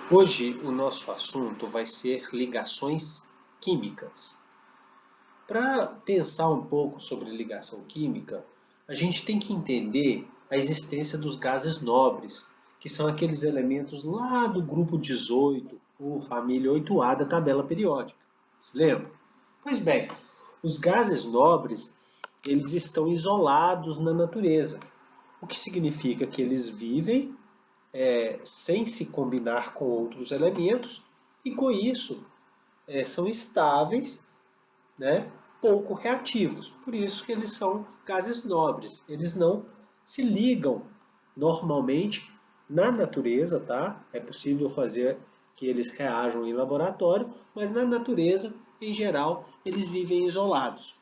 Hoje o nosso assunto vai ser ligações químicas. Para pensar um pouco sobre ligação química, a gente tem que entender a existência dos gases nobres, que são aqueles elementos lá do grupo 18, ou família 8A da tabela periódica. Se lembra? Pois bem, os gases nobres, eles estão isolados na natureza, o que significa que eles vivem sem se combinar com outros elementos e com isso são estáveis, né, pouco reativos. Por isso que eles são gases nobres. Eles não se ligam normalmente na natureza, tá? É possível fazer que eles reajam em laboratório, mas na natureza, em geral, eles vivem isolados.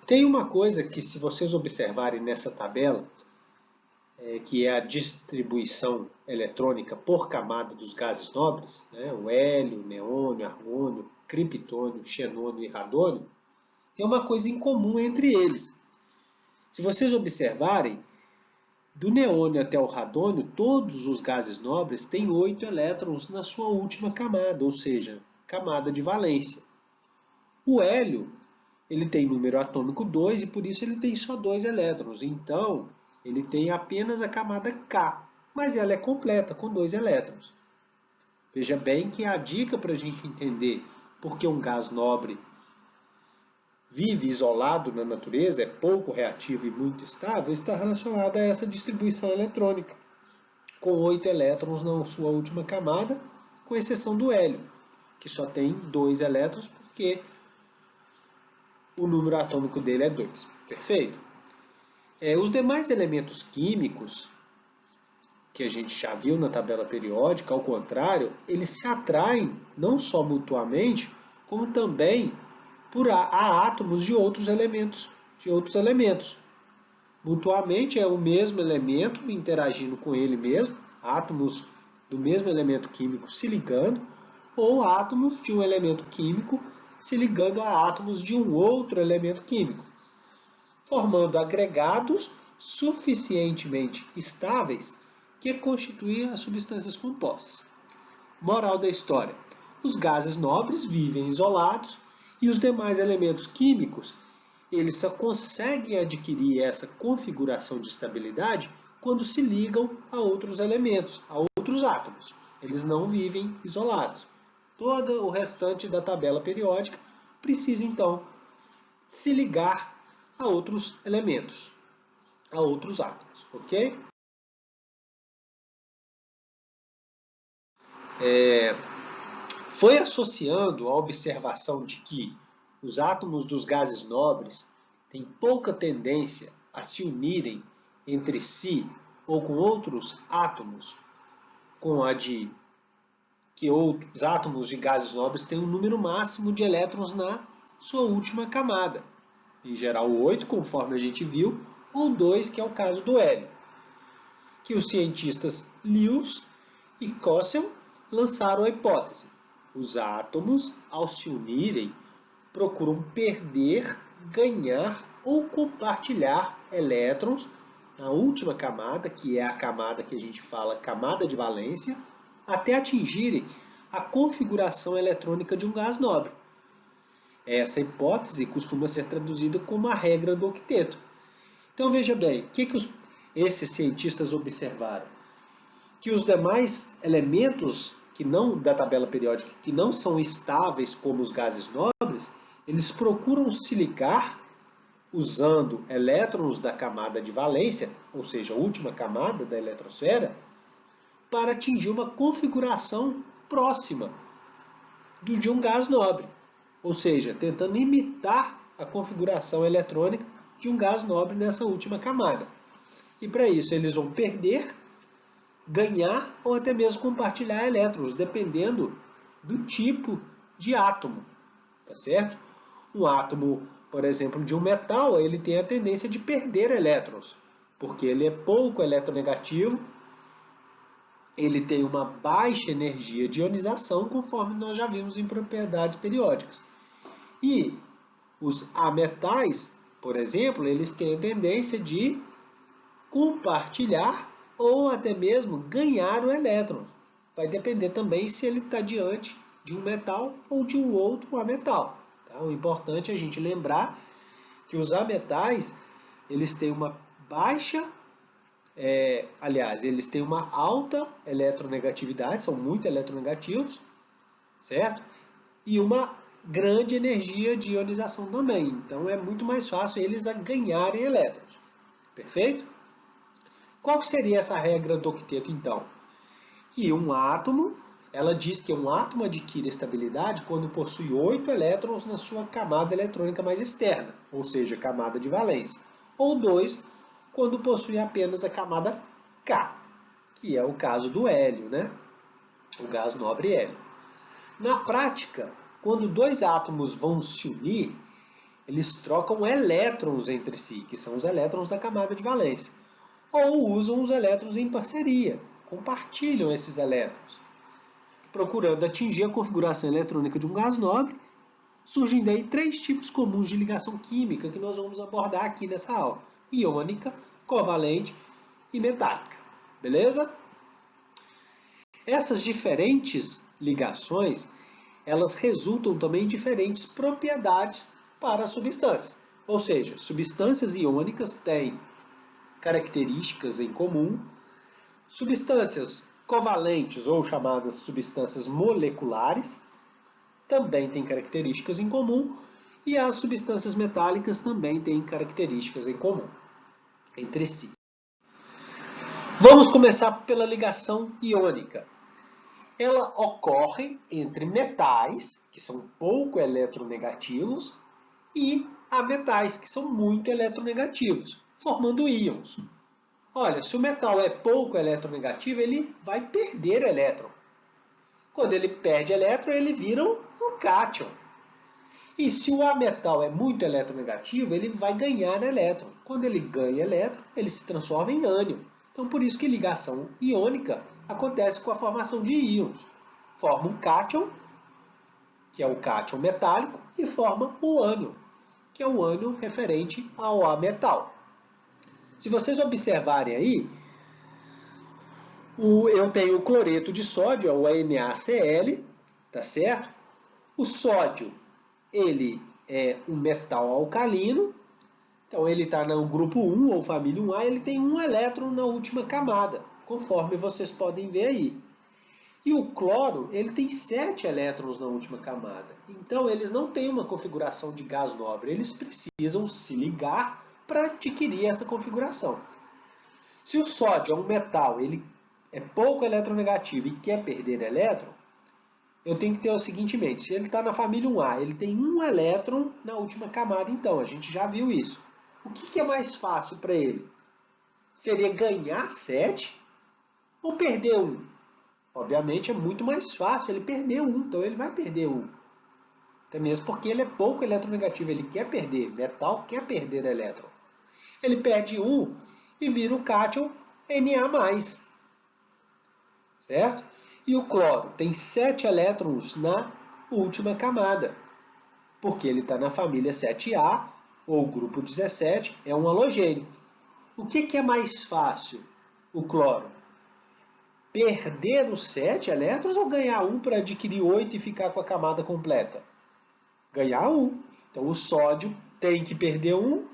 Tem uma coisa que, se vocês observarem nessa tabela, que é a distribuição eletrônica por camada dos gases nobres, né, o hélio, neônio, argônio, criptônio, xenônio e radônio, tem uma coisa em comum entre eles. Se vocês observarem, do neônio até o radônio, todos os gases nobres têm 8 elétrons na sua última camada, ou seja, camada de valência. O hélio ele tem número atômico 2 e por isso ele tem só 2 elétrons. Então, ele tem apenas a camada K, mas ela é completa, com 2 elétrons. Veja bem que a dica para a gente entender por que um gás nobre vive isolado na natureza, é pouco reativo e muito estável, está relacionada a essa distribuição eletrônica, com 8 elétrons na sua última camada, com exceção do hélio, que só tem 2 elétrons, porque o número atômico dele é 2. Perfeito? Os demais elementos químicos, que a gente já viu na tabela periódica, ao contrário, eles se atraem não só mutuamente, como também a átomos de outros elementos. Mutuamente é o mesmo elemento interagindo com ele mesmo, átomos do mesmo elemento químico se ligando, ou átomos de um elemento químico se ligando a átomos de um outro elemento químico, formando agregados suficientemente estáveis que constituem as substâncias compostas. Moral da história: os gases nobres vivem isolados e os demais elementos químicos eles só conseguem adquirir essa configuração de estabilidade quando se ligam a outros elementos, a outros átomos. Eles não vivem isolados. Todo o restante da tabela periódica precisa, então, se ligar a outros elementos, a outros átomos, ok? Foi associando a observação de que os átomos dos gases nobres têm pouca tendência a se unirem entre si ou com outros átomos, com a de que outros átomos de gases nobres têm um número máximo de elétrons na sua última camada. Em geral 8, conforme a gente viu, ou 2, que é o caso do hélio, que os cientistas Lewis e Cossel lançaram a hipótese. Os átomos, ao se unirem, procuram perder, ganhar ou compartilhar elétrons na última camada, que é a camada que a gente fala camada de valência, até atingirem a configuração eletrônica de um gás nobre. Essa hipótese costuma ser traduzida como a regra do octeto. Então veja bem, o que esses cientistas observaram? Que os demais elementos da tabela periódica que não são estáveis como os gases nobres, eles procuram se ligar usando elétrons da camada de valência, ou seja, a última camada da eletrosfera, para atingir uma configuração próxima de um gás nobre, ou seja, tentando imitar a configuração eletrônica de um gás nobre nessa última camada. E para isso eles vão perder, ganhar ou até mesmo compartilhar elétrons, dependendo do tipo de átomo, tá certo? Um átomo, por exemplo, de um metal, ele tem a tendência de perder elétrons, porque ele é pouco eletronegativo, ele tem uma baixa energia de ionização, conforme nós já vimos em propriedades periódicas. E os ametais, por exemplo, eles têm a tendência de compartilhar ou até mesmo ganhar o elétron. Vai depender também se ele está diante de um metal ou de um outro ametal. Tá? O importante é a gente lembrar que os ametais, eles têm uma baixa, eles têm uma alta eletronegatividade, são muito eletronegativos, certo? E uma grande energia de ionização também. Então é muito mais fácil eles ganharem elétrons. Perfeito? Qual seria essa regra do octeto então? Que um átomo, ela diz que um átomo adquire estabilidade quando possui 8 elétrons na sua camada eletrônica mais externa, ou seja, camada de valência, ou 2 quando possui apenas a camada K, que é o caso do hélio, né? O gás nobre hélio. Na prática, quando dois átomos vão se unir, eles trocam elétrons entre si, que são os elétrons da camada de valência, ou usam os elétrons em parceria, compartilham esses elétrons. Procurando atingir a configuração eletrônica de um gás nobre, surgem daí 3 tipos comuns de ligação química que nós vamos abordar aqui nessa aula: iônica, covalente e metálica. Beleza? Essas diferentes ligações, elas resultam também em diferentes propriedades para as substâncias. Ou seja, substâncias iônicas têm características em comum, substâncias covalentes ou chamadas substâncias moleculares também têm características em comum, e as substâncias metálicas também têm características em comum entre si. Vamos começar pela ligação iônica. Ela ocorre entre metais, que são pouco eletronegativos, e ametais, que são muito eletronegativos, formando íons. Olha, se o metal é pouco eletronegativo, ele vai perder elétron. Quando ele perde elétron, ele vira um cátion. E se o ametal é muito eletronegativo, ele vai ganhar elétron. Quando ele ganha elétron, ele se transforma em ânion. Então, por isso que ligação iônica acontece com a formação de íons. Forma um cátion, que é o cátion metálico, e forma o ânion, que é o ânion referente ao ametal. Se vocês observarem aí, eu tenho o cloreto de sódio, é o NaCl, tá certo? O sódio, ele é um metal alcalino, então ele está no grupo 1 ou família 1A, ele tem um elétron na última camada, conforme vocês podem ver aí. E o cloro, ele tem 7 elétrons na última camada. Então eles não têm uma configuração de gás nobre, eles precisam se ligar para adquirir essa configuração. Se o sódio é um metal, ele é pouco eletronegativo e quer perder elétron, eu tenho que ter o seguinte em mente: se ele está na família 1A, ele tem um elétron na última camada, então, a gente já viu isso. O que é mais fácil para ele? Seria ganhar 7 ou perder 1? Obviamente é muito mais fácil ele perder 1, então ele vai perder 1. Até mesmo porque ele é pouco eletronegativo, ele quer perder, metal quer perder elétron. Ele perde 1 e vira o cátion Na+. Certo? E o cloro tem 7 elétrons na última camada, porque ele está na família 7A, ou grupo 17, é um halogênio. O que é mais fácil, o cloro? Perder os 7 elétrons ou ganhar 1 para adquirir 8 e ficar com a camada completa? Ganhar 1. Então o sódio tem que perder 1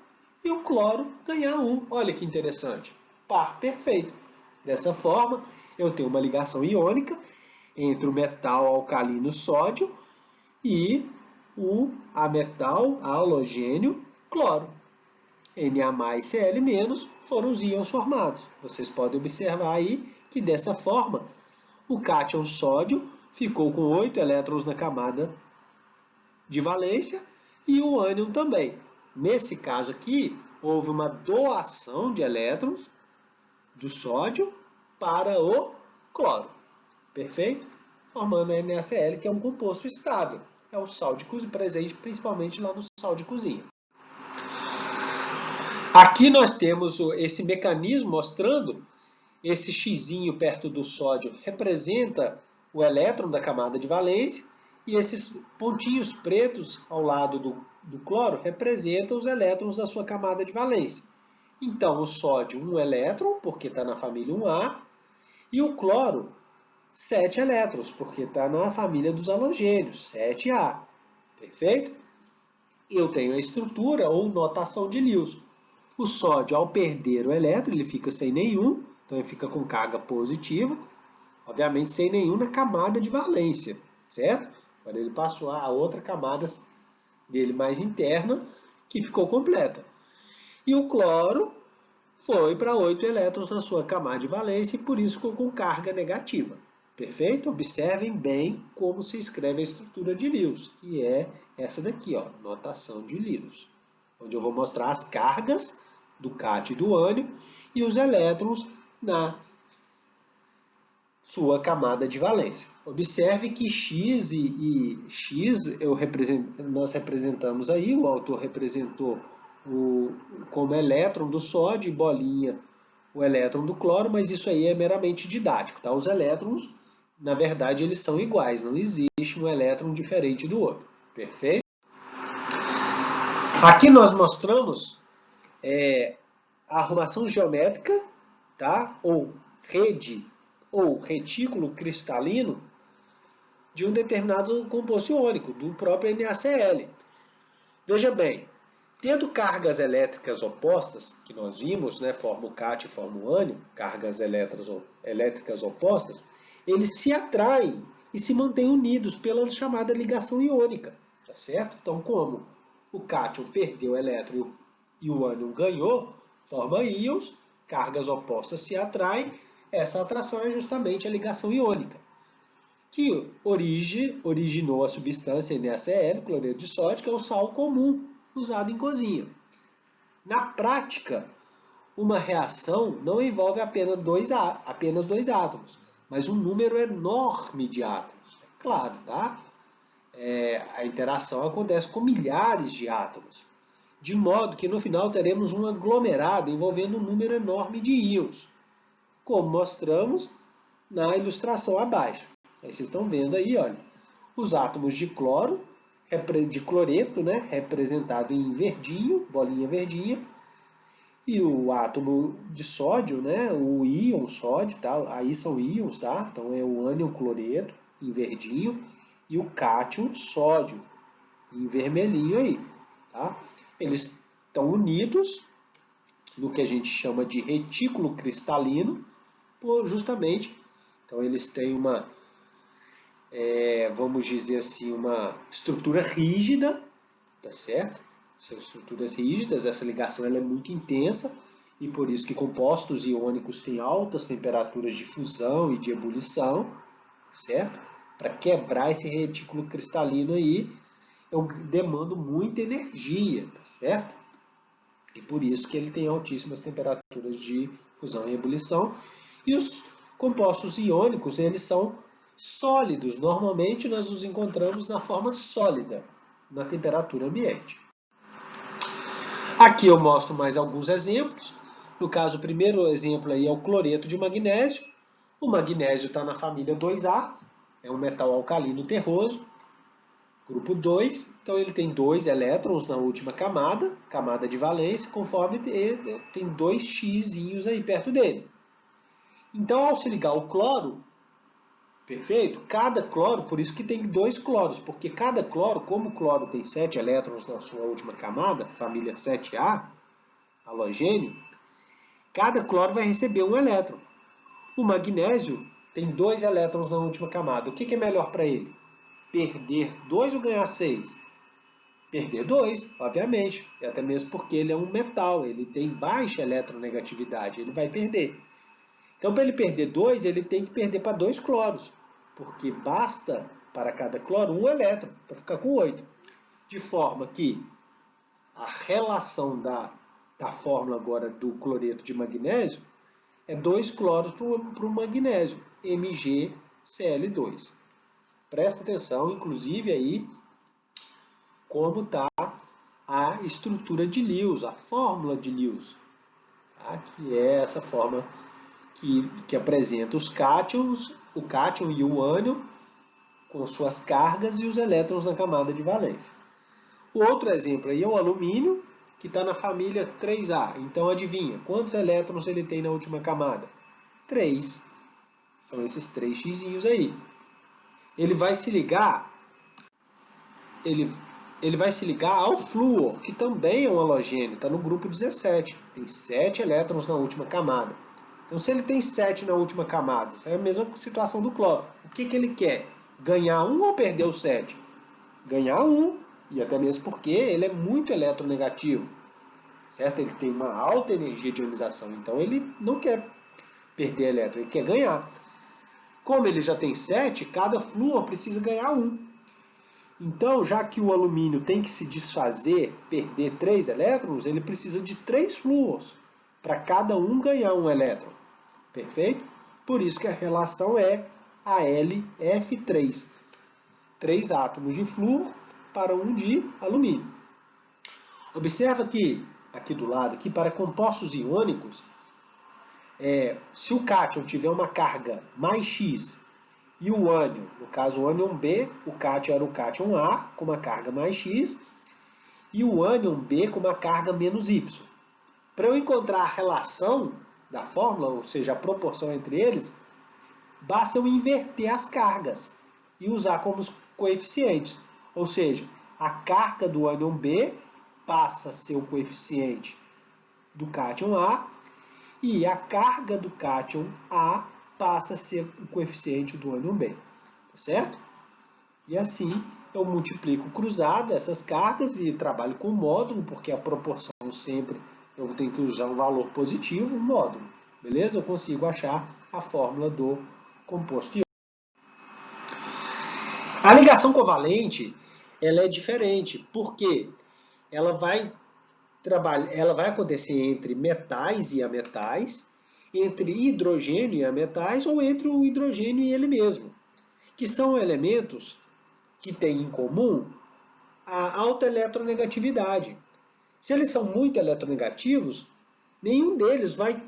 e o cloro ganhar 1. Olha que interessante. Par perfeito. Dessa forma, eu tenho uma ligação iônica entre o metal alcalino sódio e o ametal halogênio cloro. Na+, Cl- foram os íons formados. Vocês podem observar aí que dessa forma o cátion sódio ficou com 8 elétrons na camada de valência e o ânion também. Nesse caso aqui, houve uma doação de elétrons do sódio para o cloro. Perfeito? Formando a NaCl, que é um composto estável. É o sal de cozinha, presente principalmente lá no sal de cozinha. Aqui nós temos esse mecanismo mostrando esse xizinho perto do sódio representa o elétron da camada de valência e esses pontinhos pretos ao lado do cloro representam os elétrons da sua camada de valência. Então, o sódio, 1 elétron, porque está na família 1A, e o cloro, 7 elétrons, porque está na família dos halogênios, 7A. Perfeito? Eu tenho a estrutura ou notação de Lewis. O sódio, ao perder o elétron, ele fica sem nenhum, então ele fica com carga positiva, obviamente sem nenhum na camada de valência, certo? Agora ele passou a outra camada dele mais interna, que ficou completa. E o cloro foi para 8 elétrons na sua camada de valência e por isso ficou com carga negativa. Perfeito? Observem bem como se escreve a estrutura de Lewis, que é essa daqui, ó, notação de Lewis, onde eu vou mostrar as cargas do cátion e do ânion e os elétrons na sua camada de valência. Observe que X e X nós representamos aí, o autor representou como elétron do sódio e bolinha o elétron do cloro, mas isso aí é meramente didático, tá? Os elétrons, na verdade, eles são iguais, não existe um elétron diferente do outro, perfeito? Aqui nós mostramos a arrumação geométrica, tá? Ou rede ou retículo cristalino de um determinado composto iônico, do próprio NaCl. Veja bem, tendo cargas elétricas opostas, que nós vimos, né, forma o cátion e forma o ânion, cargas elétricas opostas, eles se atraem e se mantêm unidos pela chamada ligação iônica, tá certo? Então, como o cátion perdeu o elétron e o ânion ganhou, forma íons, cargas opostas se atraem, essa atração é justamente a ligação iônica, que originou a substância NaCl, cloreto de sódio, que é o sal comum usado em cozinha. Na prática, uma reação não envolve apenas dois átomos, mas um número enorme de átomos. É claro, tá? A interação acontece com milhares de átomos, de modo que no final teremos um aglomerado envolvendo um número enorme de íons, como mostramos na ilustração abaixo. Aí vocês estão vendo aí, olha, os átomos de cloro, de cloreto, né, representado em verdinho, bolinha verdinha, e o átomo de sódio, né, o íon sódio, tá? Aí são íons, tá? Então é o ânion cloreto em verdinho e o cátion sódio em vermelhinho aí, tá? Eles estão unidos no que a gente chama de retículo cristalino, justamente, então eles têm uma, vamos dizer assim, uma estrutura rígida, tá certo? São estruturas rígidas, essa ligação ela é muito intensa e por isso que compostos iônicos têm altas temperaturas de fusão e de ebulição, certo? Para quebrar esse retículo cristalino aí, eu demando muita energia, tá certo? E por isso que ele tem altíssimas temperaturas de fusão e ebulição. E os compostos iônicos, eles são sólidos. Normalmente nós os encontramos na forma sólida, na temperatura ambiente. Aqui eu mostro mais alguns exemplos. No caso, o primeiro exemplo aí é o cloreto de magnésio. O magnésio está na família 2A, é um metal alcalino terroso, grupo 2. Então ele tem 2 elétrons na última camada, camada de valência, conforme tem 2 Xzinhos aí perto dele. Então, ao se ligar o cloro, perfeito? Cada cloro, por isso que tem 2 cloros, porque cada cloro, como o cloro tem 7 elétrons na sua última camada, família 7A, halogênio, cada cloro vai receber 1 elétron. O magnésio tem 2 elétrons na última camada. O que é melhor para ele? Perder 2 ou ganhar 6? Perder 2, obviamente, e até mesmo porque ele é um metal, ele tem baixa eletronegatividade, ele vai perder. Então, para ele perder 2, ele tem que perder para 2 cloros, porque basta para cada cloro 1 elétron, para ficar com 8. De forma que a relação da fórmula agora do cloreto de magnésio é 2 cloros para o magnésio, MgCl2. Presta atenção, inclusive, aí, como está a estrutura de Lewis, a fórmula de Lewis, tá? Que é essa fórmula que apresenta os cátions, o cátion e o ânion, com suas cargas e os elétrons na camada de valência. O outro exemplo aí é o alumínio. que está na família 3A. Então, adivinha, quantos elétrons ele tem na última camada? 3. São esses 3 xizinhos aí. Ele vai se ligar, ele vai se ligar ao flúor, que também é um halogênio, está no grupo 17. Tem 7 elétrons na última camada. Então, se ele tem 7 na última camada, isso é a mesma situação do cloro. O que ele quer? Ganhar 1 ou perder o 7? Ganhar 1, e até mesmo porque ele é muito eletronegativo. Certo? Ele tem uma alta energia de ionização, então ele não quer perder elétron, ele quer ganhar. Como ele já tem 7, cada flúor precisa ganhar 1. Então, já que o alumínio tem que se desfazer, perder 3 elétrons, ele precisa de 3 flúors para cada um ganhar 1 elétron. Perfeito? Por isso que a relação é AlF3. 3 átomos de flúor para 1 de alumínio. Observa que, aqui do lado, aqui, para compostos iônicos, se o cátion tiver uma carga mais X e o ânion, no caso o ânion B, o cátion era o cátion A com uma carga mais X e o ânion B com uma carga menos Y. Para eu encontrar a relação da fórmula, ou seja, a proporção entre eles, basta eu inverter as cargas e usar como coeficientes. Ou seja, a carga do ânion B passa a ser o coeficiente do cátion A e a carga do cátion A passa a ser o coeficiente do ânion B. Certo? E assim eu multiplico cruzado essas cargas e trabalho com módulo, porque a proporção sempre eu tenho que usar um valor positivo, um módulo. Beleza? Eu consigo achar a fórmula do composto iônico. A ligação covalente ela é diferente, porque ela vai acontecer entre metais e ametais, entre hidrogênio e ametais ou entre o hidrogênio e ele mesmo, que são elementos que têm em comum a alta eletronegatividade. Se eles são muito eletronegativos, nenhum deles vai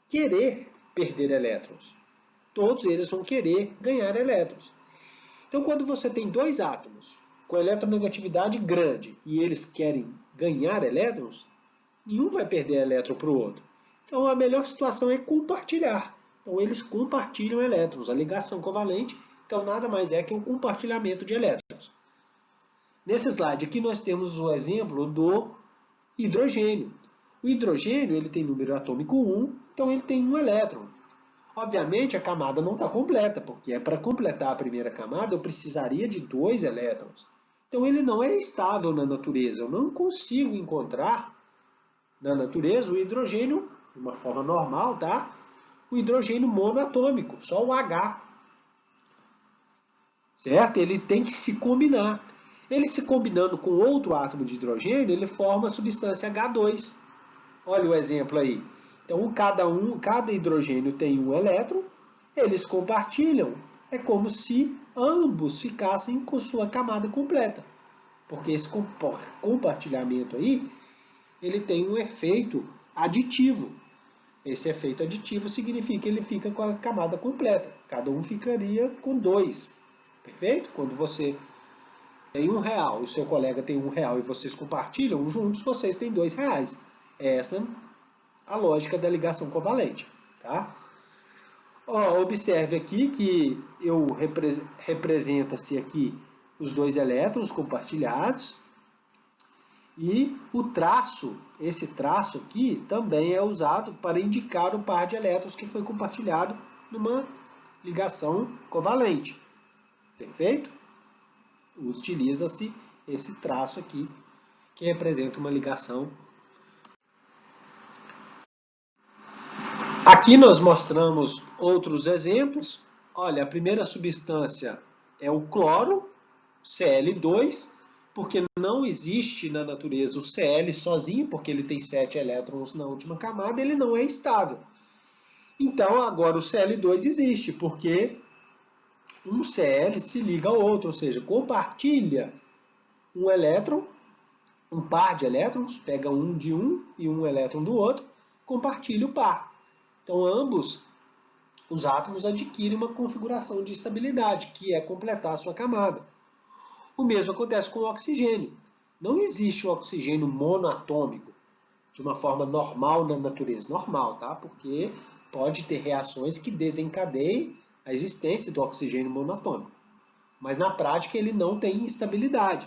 querer perder elétrons. Todos eles vão querer ganhar elétrons. Então, quando você tem dois átomos com eletronegatividade grande e eles querem ganhar elétrons, nenhum vai perder elétron para o outro. Então, a melhor situação é compartilhar. Então, eles compartilham elétrons. A ligação covalente, então, nada mais é que um compartilhamento de elétrons. Nesse slide aqui, nós temos o exemplo do hidrogênio. O hidrogênio ele tem número atômico 1, então ele tem um elétron. Obviamente, a camada não está completa, porque para completar a primeira camada eu precisaria de 2 elétrons. Então, ele não é estável na natureza. Eu não consigo encontrar na natureza o hidrogênio, de uma forma normal, tá? O hidrogênio monoatômico, só o H. Certo? Ele tem que se combinar. Ele se combinando com outro átomo de hidrogênio, ele forma a substância H2. Olha o exemplo aí. Então, cada hidrogênio tem um elétron, eles compartilham. É como se ambos ficassem com sua camada completa. Porque esse compartilhamento aí, ele tem um efeito aditivo. Esse efeito aditivo significa que ele fica com a camada completa. Cada um ficaria com 2. Perfeito? Quando você tem R$1 e o seu colega tem R$1 e vocês compartilham juntos, vocês têm R$2. Essa é a lógica da ligação covalente. Tá? Observe aqui que representa-se aqui os 2 elétrons compartilhados e o traço, esse traço aqui, também é usado para indicar o par de elétrons que foi compartilhado numa ligação covalente. Perfeito? Utiliza-se esse traço aqui, que representa uma ligação. Aqui nós mostramos outros exemplos. Olha, a primeira substância é o cloro, Cl2, porque não existe na natureza o Cl sozinho, porque ele tem 7 elétrons na última camada, ele não é estável. Então, agora o Cl2 existe, porque um Cl se liga ao outro, ou seja, compartilha um elétron, um par de elétrons, pega um de um e um elétron do outro, compartilha o par. Então, ambos os átomos adquirem uma configuração de estabilidade, que é completar a sua camada. O mesmo acontece com o oxigênio. Não existe o oxigênio monoatômico de uma forma normal na natureza. Normal, tá? Porque pode ter reações que desencadeiem a existência do oxigênio monoatômico. Mas na prática ele não tem estabilidade.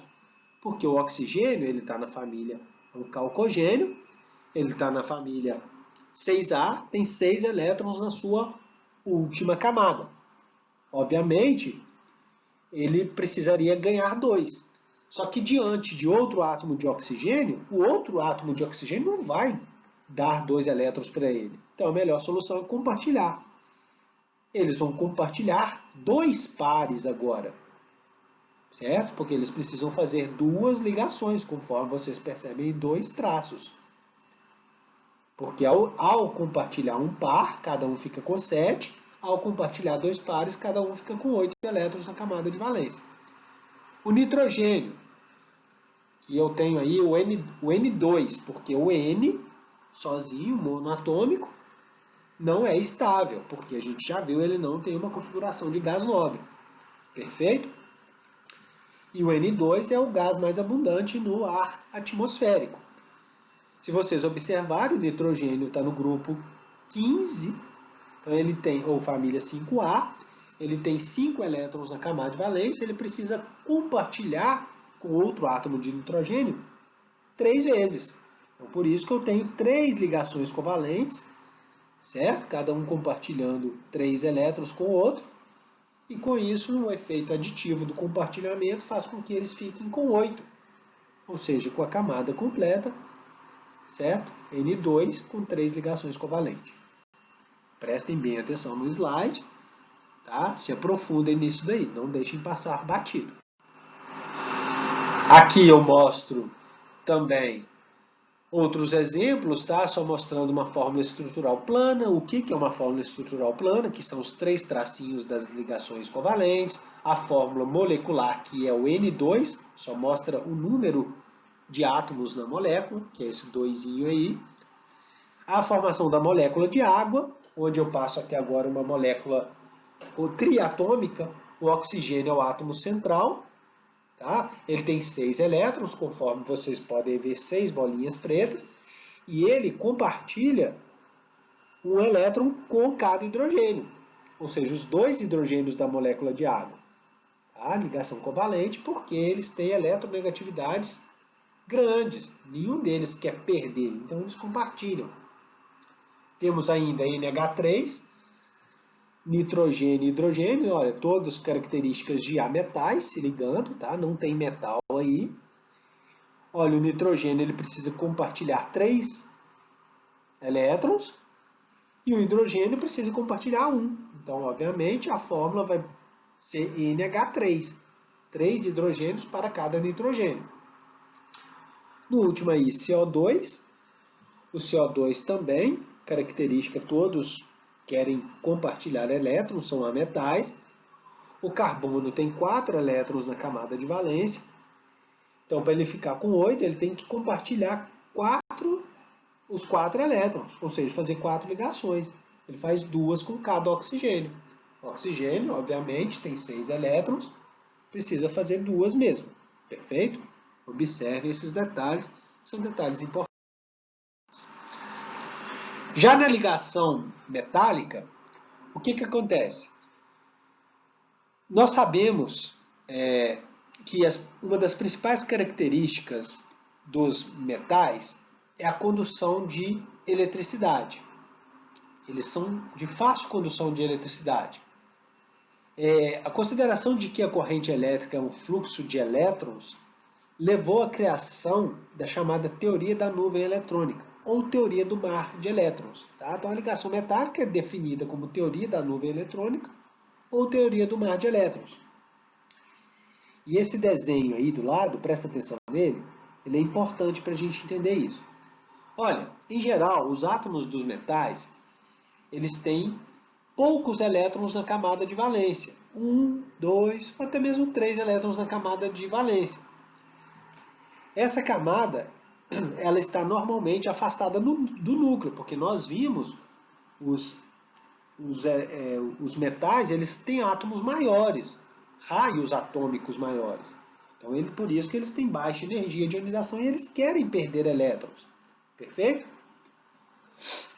Porque o oxigênio ele está na família calcogênio, ele está na família 6A, tem 6 elétrons na sua última camada. Obviamente, ele precisaria ganhar 2. Só que diante de outro átomo de oxigênio, o outro átomo de oxigênio não vai dar 2 elétrons para ele. Então a melhor solução é compartilhar. Eles vão compartilhar 2 pares agora. Certo? Porque eles precisam fazer 2 ligações, conforme vocês percebem, em 2 traços. Porque ao compartilhar um par, cada um fica com 7. Ao compartilhar 2 pares, cada um fica com 8 elétrons na camada de valência. O nitrogênio, que eu tenho aí o N2, porque o N, sozinho, monoatômico, não é estável, porque a gente já viu, ele não tem uma configuração de gás nobre. Perfeito? E o N2 é o gás mais abundante no ar atmosférico. Se vocês observarem, o nitrogênio está no grupo 15, então ele tem, ou família 5A, ele tem 5 elétrons na camada de valência, ele precisa compartilhar com outro átomo de nitrogênio 3 vezes. Então, por isso que eu tenho 3 ligações covalentes, certo? Cada um compartilhando 3 elétrons com o outro. E com isso, o efeito aditivo do compartilhamento faz com que eles fiquem com 8. Ou seja, com a camada completa, certo? N2 com 3 ligações covalentes. Prestem bem atenção no slide. Tá? Se aprofundem nisso daí, não deixem passar batido. Aqui eu mostro também outros exemplos, tá? Só mostrando uma fórmula estrutural plana. O que é uma fórmula estrutural plana? Que são os 3 tracinhos das ligações covalentes. A fórmula molecular, que é o N2, só mostra o número de átomos na molécula, que é esse 2zinho aí. A formação da molécula de água, onde eu passo até agora uma molécula triatômica, o oxigênio é o átomo central, tá? Ele tem 6 elétrons, conforme vocês podem ver, 6 bolinhas pretas, e ele compartilha um elétron com cada hidrogênio, ou seja, os 2 hidrogênios da molécula de água. Tá? Ligação covalente, porque eles têm eletronegatividades grandes, nenhum deles quer perder, então eles compartilham. Temos ainda NH3, nitrogênio e hidrogênio, olha, todas características de ametais se ligando, tá? Não tem metal aí. Olha, o nitrogênio ele precisa compartilhar 3 elétrons e o hidrogênio precisa compartilhar 1. Então, obviamente, a fórmula vai ser NH3, 3 hidrogênios para cada nitrogênio. No último aí, CO2, o CO2 também, característica todos querem compartilhar elétrons, são ametais. O carbono tem 4 elétrons na camada de valência. Então, para ele ficar com 8, ele tem que compartilhar os 4 elétrons, ou seja, fazer 4 ligações. Ele faz 2 com cada oxigênio. O oxigênio, obviamente, tem 6 elétrons, precisa fazer 2 mesmo. Perfeito? Observe esses detalhes, são detalhes importantes. Já na ligação metálica, o que acontece? Nós sabemos que uma das principais características dos metais é a condução de eletricidade. Eles são de fácil condução de eletricidade. A consideração de que a corrente elétrica é um fluxo de elétrons levou à criação da chamada teoria da nuvem eletrônica, ou teoria do mar de elétrons. Tá? Então a ligação metálica é definida como teoria da nuvem eletrônica ou teoria do mar de elétrons. E esse desenho aí do lado, presta atenção nele, ele é importante para a gente entender isso. Olha, em geral, os átomos dos metais, eles têm poucos elétrons na camada de valência. 1, 2, ou até mesmo 3 elétrons na camada de valência. Essa camada, ela está normalmente afastada do núcleo, porque nós vimos os metais, eles têm átomos maiores, raios atômicos maiores. Então, por isso que eles têm baixa energia de ionização e eles querem perder elétrons. Perfeito?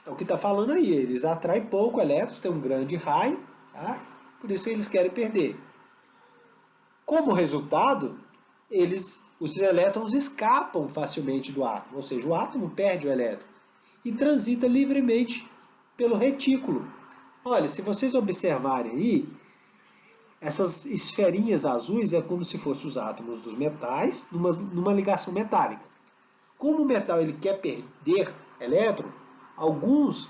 É o que está falando aí. Eles atraem pouco elétrons, tem um grande raio, tá? Por isso eles querem perder. Como resultado, os elétrons escapam facilmente do átomo, ou seja, o átomo perde o elétron e transita livremente pelo retículo. Olha, se vocês observarem aí, essas esferinhas azuis é como se fossem os átomos dos metais numa ligação metálica. Como o metal ele quer perder elétron, alguns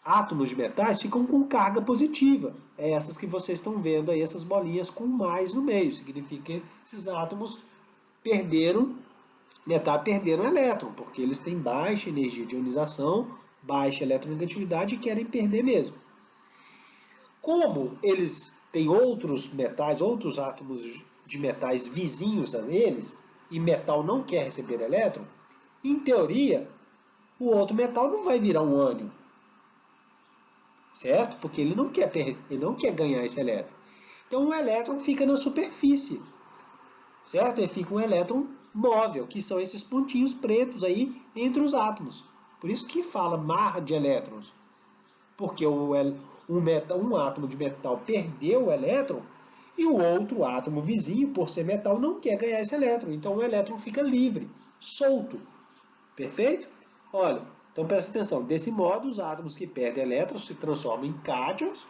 átomos de metais ficam com carga positiva. É essas que vocês estão vendo aí, essas bolinhas com mais no meio. Significa que esses átomos perderam elétron, porque eles têm baixa energia de ionização, baixa eletronegatividade e querem perder mesmo. Como eles têm outros metais, outros átomos de metais vizinhos a eles, e metal não quer receber elétron, em teoria, o outro metal não vai virar um ânion. Certo? Porque ele não quer ganhar esse elétron. Então o elétron fica na superfície. Certo? Ele fica um elétron móvel, que são esses pontinhos pretos aí entre os átomos. Por isso que fala mar de elétrons. Porque um átomo de metal perdeu o elétron e o outro átomo vizinho, por ser metal, não quer ganhar esse elétron. Então o elétron fica livre, solto. Perfeito? Olha, então presta atenção. Desse modo, os átomos que perdem elétrons se transformam em cátions,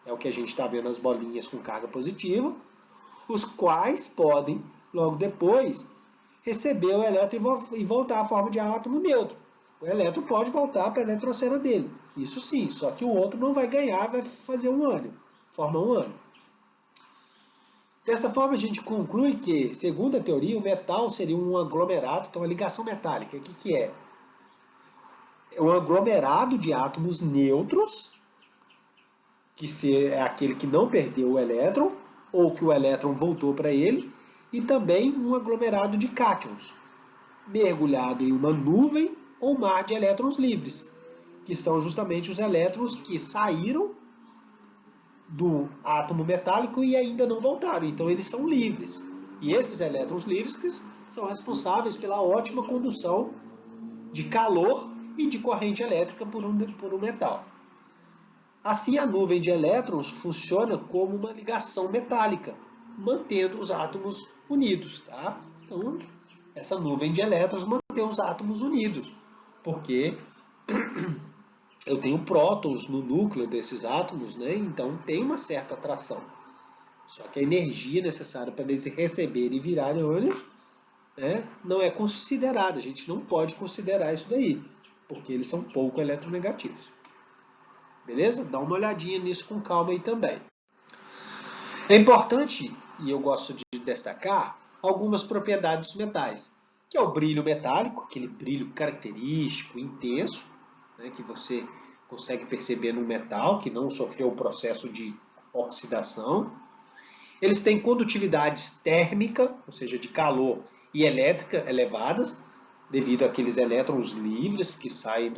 é o que a gente está vendo nas bolinhas com carga positiva, os quais podem, logo depois, receber o elétron e voltar à forma de átomo neutro. O elétron pode voltar para a eletrosfera dele. Isso sim, só que o outro não vai ganhar, vai fazer um ânion, forma um ânion. Dessa forma, a gente conclui que, segundo a teoria, o metal seria um aglomerado, então a ligação metálica, o que é? É um aglomerado de átomos neutros, que é aquele que não perdeu o elétron, ou que o elétron voltou para ele, e também um aglomerado de cátions, mergulhado em uma nuvem ou mar de elétrons livres, que são justamente os elétrons que saíram do átomo metálico e ainda não voltaram, então eles são livres. E esses elétrons livres que são responsáveis pela ótima condução de calor e de corrente elétrica por um metal. Assim, a nuvem de elétrons funciona como uma ligação metálica, mantendo os átomos unidos. Tá? Então, essa nuvem de elétrons mantém os átomos unidos, porque eu tenho prótons no núcleo desses átomos, né? Então tem uma certa atração. Só que a energia necessária para eles receberem e virarem ânions, né, não é considerada. A gente não pode considerar isso daí, porque eles são pouco eletronegativos. Beleza? Dá uma olhadinha nisso com calma aí também. É importante, e eu gosto de destacar, algumas propriedades dos metais, que é o brilho metálico, aquele brilho característico, intenso, né, que você consegue perceber no metal, que não sofreu o processo de oxidação. Eles têm condutividade térmica, ou seja, de calor e elétrica elevadas, devido àqueles elétrons livres que saem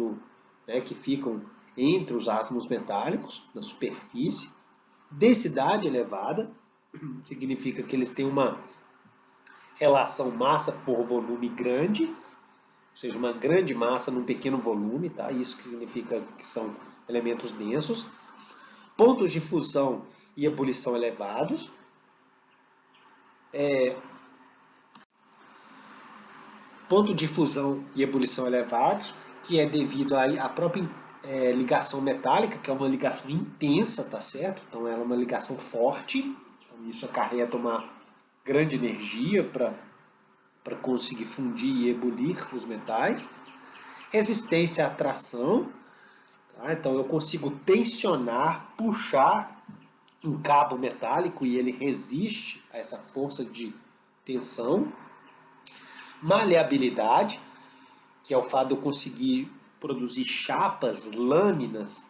que ficam entre os átomos metálicos, na superfície. Densidade elevada, significa que eles têm uma relação massa por volume grande, ou seja, uma grande massa num pequeno volume, tá? Isso que significa que são elementos densos. Pontos de fusão e ebulição elevados. Ponto de fusão e ebulição elevados, que é devido à própria ligação metálica, que é uma ligação intensa, tá certo? Então ela é uma ligação forte, então isso acarreta uma grande energia para conseguir fundir e ebulir os metais. Resistência à atração, tá? Então eu consigo tensionar, puxar um cabo metálico e ele resiste a essa força de tensão. Maleabilidade, que é o fato de eu conseguir produzir chapas, lâminas,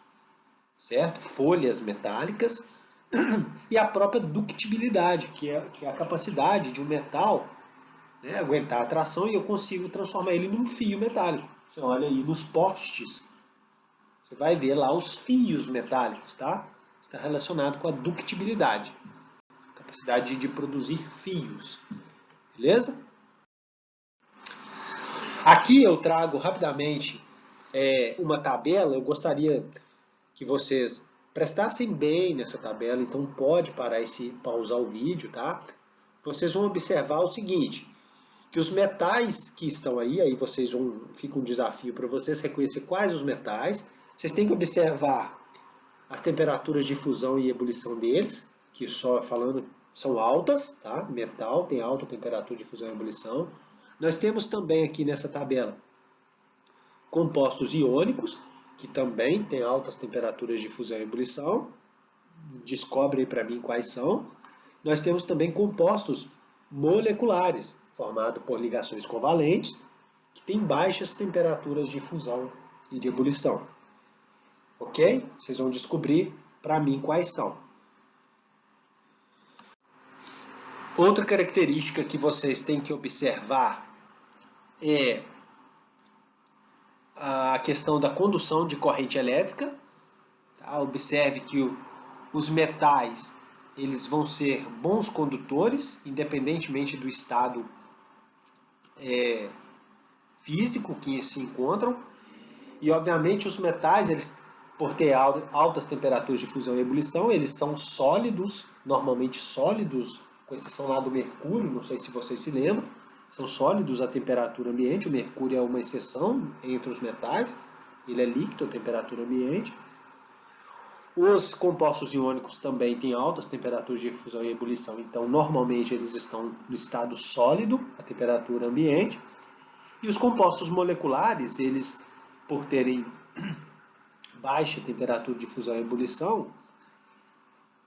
certo? Folhas metálicas. E a própria ductibilidade, que é a capacidade de um metal, né, aguentar a tração e eu consigo transformar ele num fio metálico. Você olha aí nos postes, você vai ver lá os fios metálicos, tá? Está relacionado com a ductibilidade, capacidade de produzir fios. beleza? Aqui eu trago rapidamente uma tabela. Eu gostaria que vocês prestassem bem nessa tabela, então pode pausar o vídeo, tá? Vocês vão observar o seguinte, que os metais que estão aí fica um desafio para vocês reconhecer quais os metais. Vocês têm que observar as temperaturas de fusão e ebulição deles, que só falando são altas, tá? Metal tem alta temperatura de fusão e ebulição. Nós temos também aqui nessa tabela compostos iônicos, que também têm altas temperaturas de fusão e ebulição. Descobre aí para mim quais são. Nós temos também compostos moleculares, formados por ligações covalentes, que têm baixas temperaturas de fusão e de ebulição. Ok? Vocês vão descobrir para mim quais são. Outra característica que vocês têm que observar é a questão da condução de corrente elétrica. Tá? Observe que os metais eles vão ser bons condutores, independentemente do estado físico que se encontram. E, obviamente, os metais, eles, por ter altas temperaturas de fusão e ebulição, eles são sólidos, normalmente sólidos, com exceção lá do mercúrio, não sei se vocês se lembram, são sólidos à temperatura ambiente. O mercúrio é uma exceção entre os metais, ele é líquido à temperatura ambiente. Os compostos iônicos também têm altas temperaturas de fusão e ebulição, então normalmente eles estão no estado sólido, à temperatura ambiente. E os compostos moleculares, eles, por terem baixa temperatura de fusão e ebulição,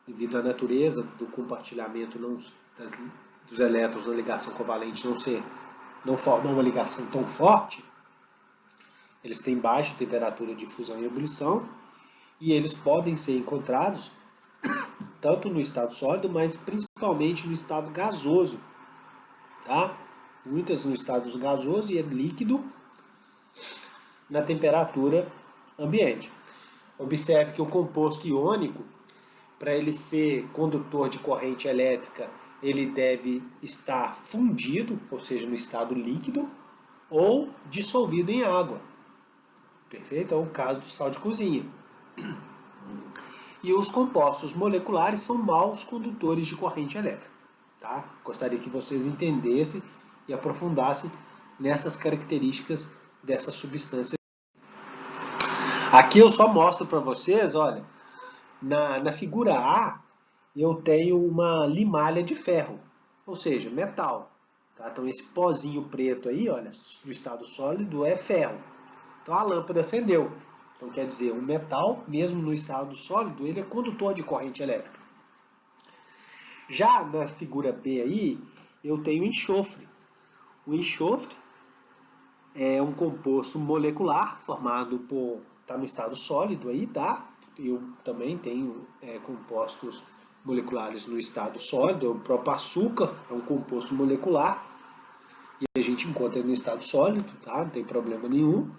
devido à natureza do compartilhamento dos elétrons na ligação covalente não formam uma ligação tão forte, eles têm baixa temperatura de fusão e ebulição, e eles podem ser encontrados tanto no estado sólido, mas principalmente no estado gasoso, tá? Muitas no estado gasoso e líquido na temperatura ambiente. Observe que o composto iônico, para ele ser condutor de corrente elétrica, ele deve estar fundido, ou seja, no estado líquido, ou dissolvido em água. Perfeito? É o caso do sal de cozinha. E os compostos moleculares são maus condutores de corrente elétrica. Tá? Gostaria que vocês entendessem e aprofundassem nessas características dessa substância. Aqui eu só mostro para vocês, olha, na figura A eu tenho uma limalha de ferro, ou seja, metal. Tá? Então esse pozinho preto aí, olha, no estado sólido é ferro. Então a lâmpada acendeu. Então quer dizer, o metal, mesmo no estado sólido, ele é condutor de corrente elétrica. Já na figura B aí, eu tenho enxofre. O enxofre é um composto molecular formado por, está no estado sólido aí, tá? Eu também tenho compostos moleculares no estado sólido. O próprio açúcar é um composto molecular e a gente encontra no estado sólido, tá? Não tem problema nenhum.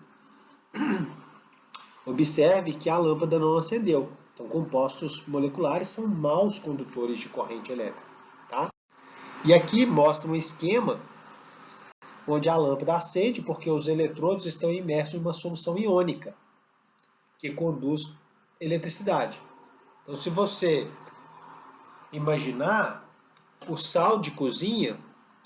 Observe que a lâmpada não acendeu. Então, compostos moleculares são maus condutores de corrente elétrica, tá? E aqui mostra um esquema onde a lâmpada acende porque os eletrodos estão imersos em uma solução iônica que conduz eletricidade. Então, se você imaginar, o sal de cozinha,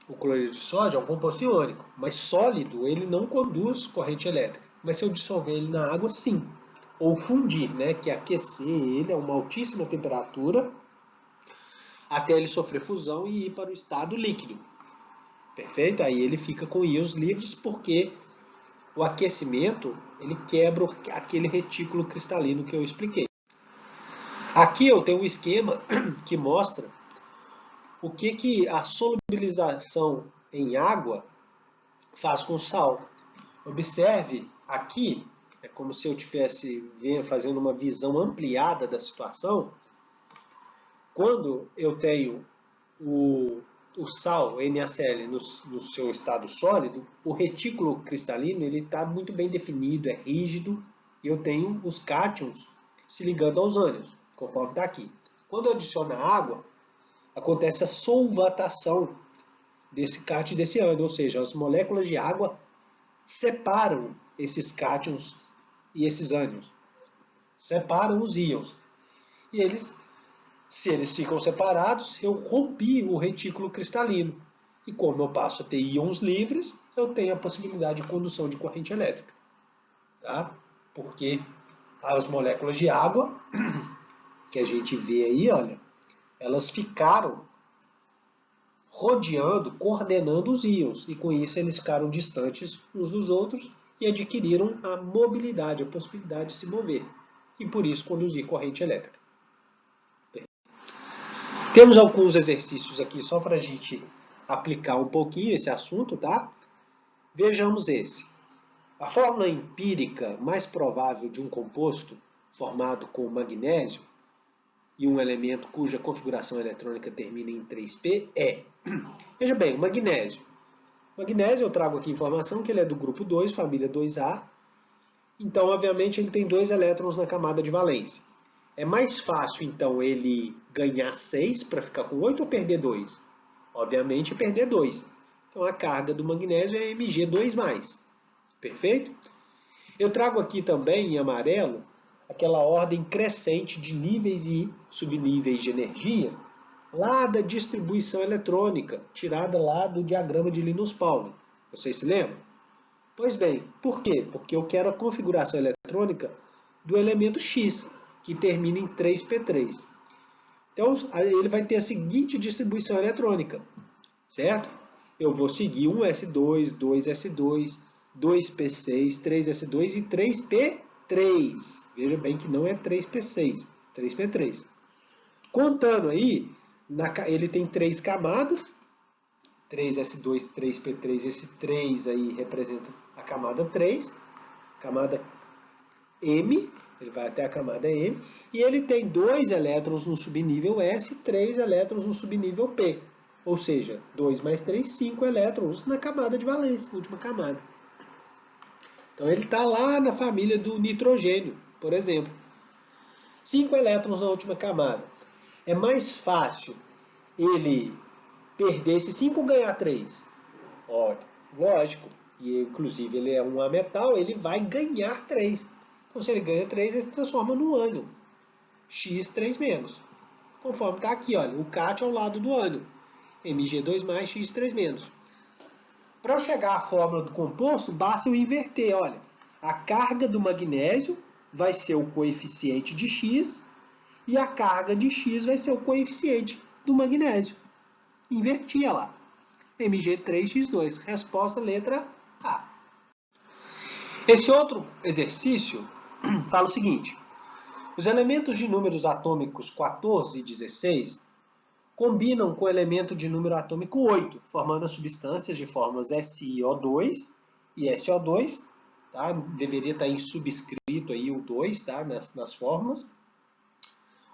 o cloreto de sódio, é um composto iônico, mas sólido ele não conduz corrente elétrica. Mas se eu dissolver ele na água, sim. Ou fundir, né, que é aquecer ele a uma altíssima temperatura até ele sofrer fusão e ir para o estado líquido. Perfeito? Aí ele fica com íons livres porque o aquecimento ele quebra aquele retículo cristalino que eu expliquei. Aqui eu tenho um esquema que mostra o que a solubilização em água faz com o sal. Observe aqui, é como se eu estivesse fazendo uma visão ampliada da situação. Quando eu tenho o sal, NaCl, no seu estado sólido, o retículo cristalino está muito bem definido, é rígido, e eu tenho os cátions se ligando aos ânions, conforme está aqui. Quando eu adiciono a água, acontece a solvatação desse cátion e desse ânion, ou seja, as moléculas de água separam esses cátions e esses ânions, separam os íons. E eles, se eles ficam separados, eu rompi o retículo cristalino. E como eu passo a ter íons livres, eu tenho a possibilidade de condução de corrente elétrica. Tá? Porque as moléculas de água, que a gente vê aí, olha, elas ficaram rodeando, coordenando os íons. E com isso eles ficaram distantes uns dos outros e adquiriram a mobilidade, a possibilidade de se mover. E por isso conduzir corrente elétrica. Temos alguns exercícios aqui só para a gente aplicar um pouquinho esse assunto, tá? Vejamos esse. A fórmula empírica mais provável de um composto formado com magnésio e um elemento cuja configuração eletrônica termina em 3p é... Veja bem, o magnésio. O magnésio, eu trago aqui informação que ele é do grupo 2, família 2A. Então, obviamente, ele tem 2 elétrons na camada de valência. É mais fácil, então, ele ganhar 6 para ficar com 8 ou perder 2? Obviamente, perder 2. Então, a carga do magnésio é Mg2+. Perfeito? Eu trago aqui também, em amarelo, aquela ordem crescente de níveis e subníveis de energia, lá da distribuição eletrônica, tirada lá do diagrama de Linus-Pauling. Vocês se lembram? Pois bem, por quê? Porque eu quero a configuração eletrônica do elemento X, que termina em 3p3. Então, ele vai ter a seguinte distribuição eletrônica, certo? Eu vou seguir 1s2, 2s2, 2p6, 3s2 e 3p3. Veja bem que não é 3p6, 3p3. Contando aí, ele tem 3 camadas, 3s2, 3p3, esse 3 aí representa a camada 3, camada M, ele vai até a camada M, e ele tem 2 elétrons no subnível S e 3 elétrons no subnível P. Ou seja, 2 mais 3, 5 elétrons na camada de valência, na última camada. Então ele está lá na família do nitrogênio, por exemplo. 5 elétrons na última camada. É mais fácil ele perder esse 5 ou ganhar 3? Ó, lógico. E inclusive ele é um ametal, ele vai ganhar 3. Então se ele ganha 3, ele se transforma no ânion. X3-. Conforme está aqui, olha, o cátion ao lado do ânion. Mg2+, X3-. Para eu chegar à fórmula do composto, basta eu inverter, olha. A carga do magnésio vai ser o coeficiente de X e a carga de X vai ser o coeficiente do magnésio. Invertia lá. Mg3x2. Resposta letra A. Esse outro exercício fala o seguinte. Os elementos de números atômicos 14 e 16 combinam com o elemento de número atômico 8, formando as substâncias de fórmulas SiO2 e SO2. Tá? Deveria estar em subscrito aí o 2, tá? nas fórmulas.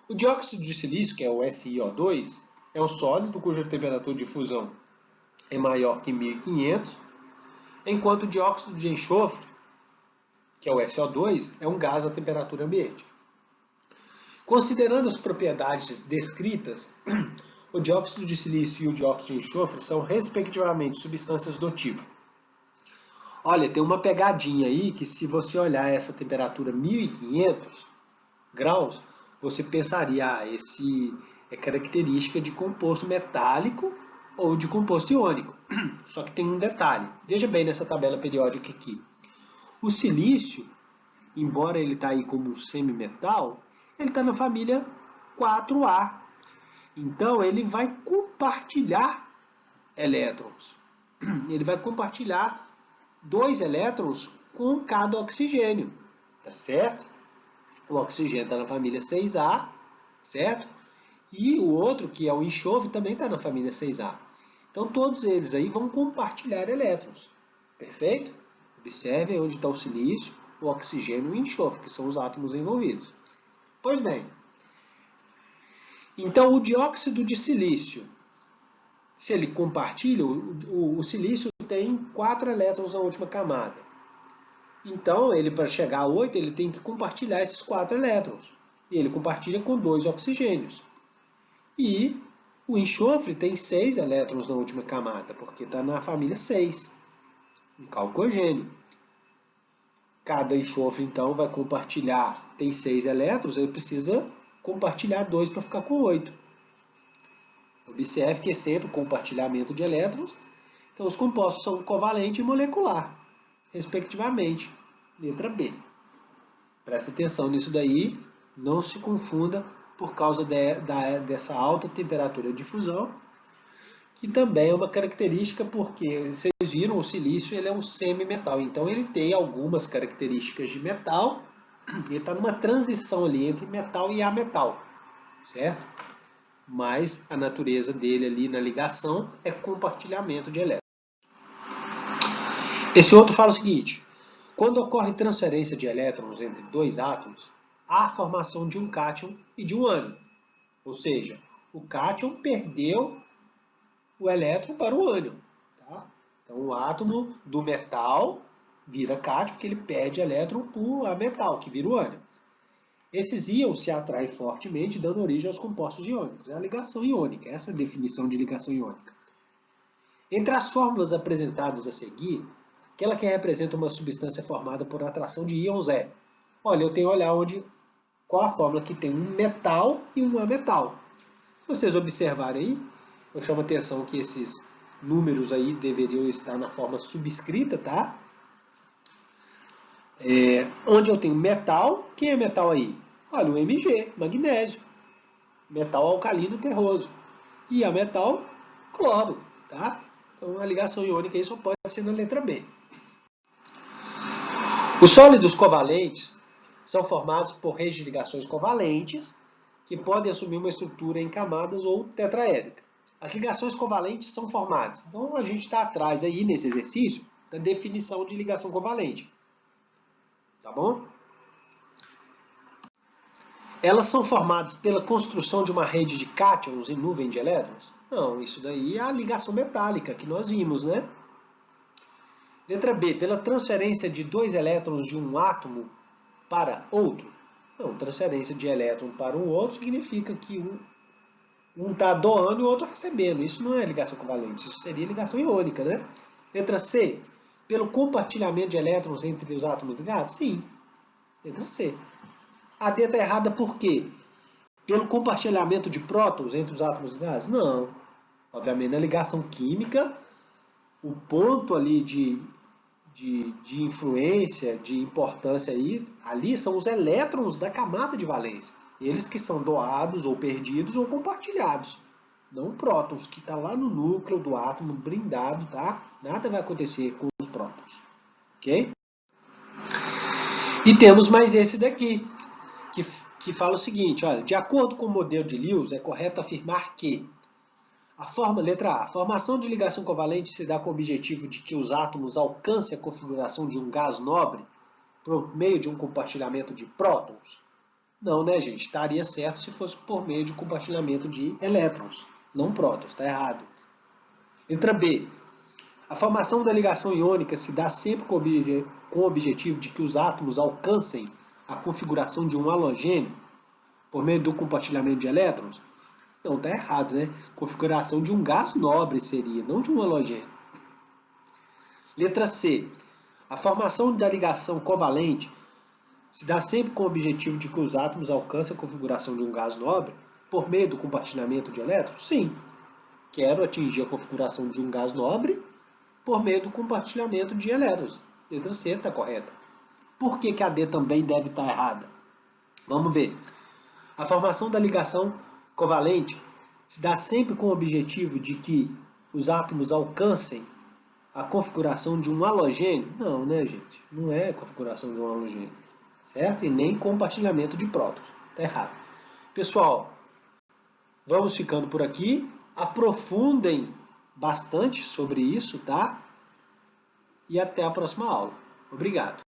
O dióxido de silício, que é o SiO2, é um sólido cuja temperatura de fusão é maior que 1500, enquanto o dióxido de enxofre, que é o SO2, é um gás a temperatura ambiente. Considerando as propriedades descritas, o dióxido de silício e o dióxido de enxofre são, respectivamente, substâncias do tipo. Olha, tem uma pegadinha aí que se você olhar essa temperatura 1500 graus, você pensaria, esse é característica de composto metálico ou de composto iônico. Só que tem um detalhe. Veja bem nessa tabela periódica aqui. O silício, embora ele está aí como um semimetal, ele está na família 4A. Então, ele vai compartilhar elétrons. Ele vai compartilhar 2 elétrons com cada oxigênio. Tá certo? O oxigênio está na família 6A, certo? E o outro, que é o enxofre, também está na família 6A. Então, todos eles aí vão compartilhar elétrons. Perfeito? Observe onde está o silício, o oxigênio e o enxofre, que são os átomos envolvidos. Pois bem, então o dióxido de silício, se ele compartilha, o silício tem 4 elétrons na última camada. Então, ele para chegar a 8, ele tem que compartilhar esses 4 elétrons. E ele compartilha com 2 oxigênios. E O enxofre tem 6 elétrons na última camada, porque está na família 6, um calcogênio. Cada enxofre, então, vai compartilhar, tem 6 elétrons, ele precisa compartilhar 2 para ficar com 8. Observe que é sempre compartilhamento de elétrons. Então, os compostos são covalente e molecular, respectivamente. Letra B. Presta atenção nisso daí, não se confunda por causa dessa alta temperatura de fusão, que também é uma característica porque, vocês viram, o silício ele é um semimetal, então ele tem algumas características de metal, ele está numa transição ali entre metal e ametal, certo? Mas a natureza dele ali na ligação é compartilhamento de elétrons. Esse outro fala o seguinte: quando ocorre transferência de elétrons entre dois átomos, há a formação de um cátion e de um ânion. Ou seja, o cátion perdeu o elétron para o ânion. Tá? Então, o átomo do metal vira cátion, porque ele perde elétron para o ametal, que vira o ânion. Esses íons se atraem fortemente, dando origem aos compostos iônicos. É a ligação iônica, essa é a definição de ligação iônica. Entre as fórmulas apresentadas a seguir, aquela que representa uma substância formada por atração de íons é... Olha, eu tenho que olhar qual a fórmula que tem um metal e um ametal. Se vocês observarem aí, eu chamo a atenção que esses números aí deveriam estar na forma subscrita, tá? Onde eu tenho metal, quem é metal aí? Olha, o Mg, magnésio. Metal alcalino terroso. E ametal, cloro, tá? Então a ligação iônica aí só pode ser na letra B. Os sólidos covalentes são formados por redes de ligações covalentes que podem assumir uma estrutura em camadas ou tetraédrica. As ligações covalentes são formadas. Então a gente está atrás aí nesse exercício da definição de ligação covalente. Tá bom? Elas são formadas pela construção de uma rede de cátions em nuvem de elétrons? Não, isso daí é a ligação metálica que nós vimos, né? Letra B, pela transferência de 2 elétrons de um átomo para outro? Não, transferência de elétron para um outro significa que um está doando e o outro recebendo. Isso não é ligação covalente, isso seria ligação iônica, né? Letra C, pelo compartilhamento de elétrons entre os átomos ligados? Sim, letra C. A D está errada por quê? Pelo compartilhamento de prótons entre os átomos ligados? Não. Obviamente, na ligação química, o ponto ali de influência, de importância ali são os elétrons da camada de valência. Eles que são doados ou perdidos ou compartilhados. Não prótons, que está lá no núcleo do átomo, blindado, tá? Nada vai acontecer com os prótons. Ok? E temos mais esse daqui, que fala o seguinte, olha, de acordo com o modelo de Lewis, é correto afirmar que letra A, a formação de ligação covalente se dá com o objetivo de que os átomos alcancem a configuração de um gás nobre por meio de um compartilhamento de prótons? Não, né, gente? Estaria certo se fosse por meio de compartilhamento de elétrons, não prótons, está errado. Letra B, a formação da ligação iônica se dá sempre com o objetivo de que os átomos alcancem a configuração de um halogênio por meio do compartilhamento de elétrons? Não, está errado, né? Configuração de um gás nobre seria, não de um halogênio. Letra C. A formação da ligação covalente se dá sempre com o objetivo de que os átomos alcancem a configuração de um gás nobre por meio do compartilhamento de elétrons? Sim. Quero atingir a configuração de um gás nobre por meio do compartilhamento de elétrons. Letra C está correta. Por que a D também deve estar errada? Vamos ver. A formação da ligação covalente se dá sempre com o objetivo de que os átomos alcancem a configuração de um halogênio? Não, né, gente? Não é a configuração de um halogênio, certo? E nem compartilhamento de prótons. Está errado. Pessoal, vamos ficando por aqui. Aprofundem bastante sobre isso, tá? E até a próxima aula. Obrigado.